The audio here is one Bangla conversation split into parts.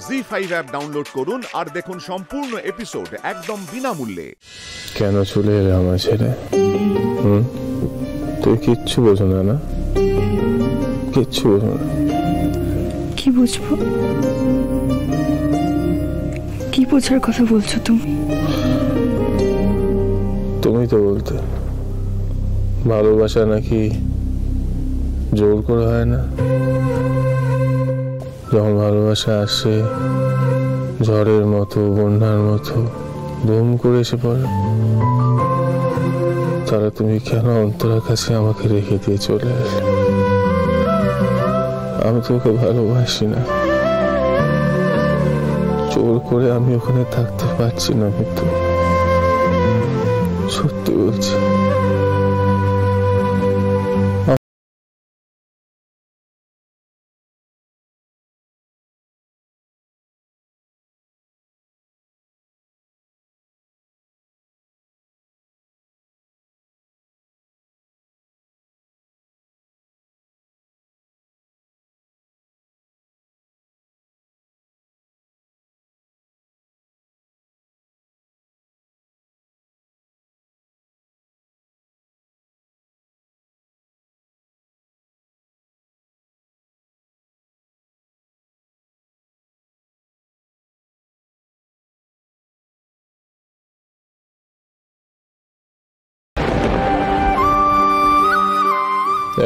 জি5 অ্যাপ ডাউনলোড করুন আর দেখুন সম্পূর্ণ এপিসোড একদম বিনামূল্যে। কেন চলে এলে আমার ছেলে? তুই কিচ্ছু বোঝো না? না কিচ্ছু বোঝো না? কি বুঝবো? কি বোঝার কথা বলছো তুমি? তুমি তো বলতে ভালোবাসা নাকি জোর করে হয় না। যখন ভালোবাসা আসে ঝড়ের মতো, বন্যার মতো ধুম করে এসে পড়ে, তারা তুমি কেন অন্তরের কাছে আমাকে রেখে দিয়ে চলে এলে? আমি তোকে ভালোবাসি না, জোর করে আমি ওখানে থাকতে পারছি না। কিন্তু সত্যি বলছি,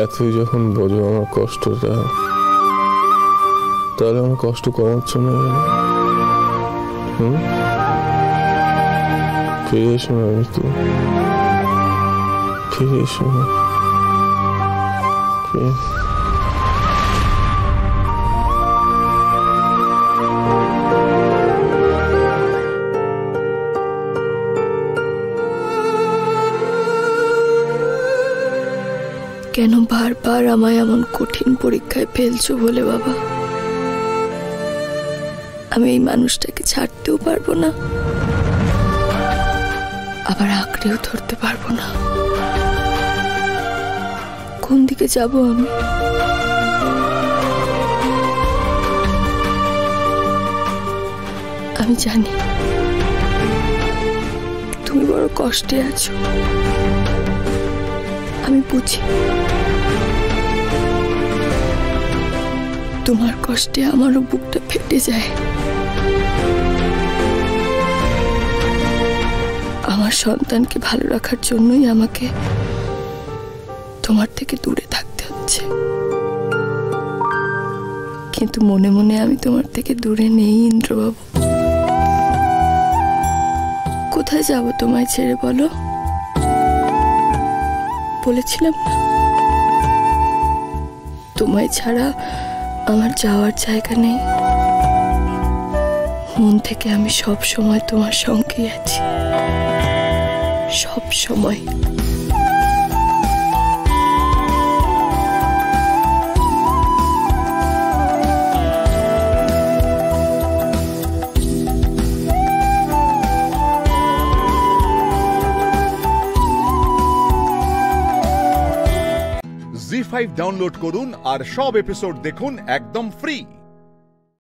এতই যখন বোঝো আমার কষ্টটা, তাহলে আমার কষ্ট কমার জন্য ফিরে এসো না। আমি তো ফিরে এসো না। কেন বারবার আমায় এমন কঠিন পরীক্ষায় ফেলছো বলে বাবা? আমি এই মানুষটাকে ছাড়তেও পারবো না, আবার আঁকড়েও ধরতে পারবো না। কোন দিকে যাব আমি? আমি জানি তুমি বড় কষ্টে আছো, আমি বুঝি। তোমার কষ্টে আমারও বুকটা ফেটে যায়। আমার সন্তানকে ভালো রাখার জন্যই আমাকে তোমার থেকে দূরে থাকতে হচ্ছে, কিন্তু মনে মনে আমি তোমার থেকে দূরে নেই ইন্দ্রবাবু। কোথায় যাব তোমায় ছেড়ে বলো? বলেছিলাম না, তোমায় ছাড়া আমার যাওয়ার জায়গা নেই। মন থেকে আমি সব সময় তোমার সঙ্গেই আছি, সব সময়। জি5 ডাউনলোড করুন আর সব এপিসোড দেখুন একদম ফ্রি।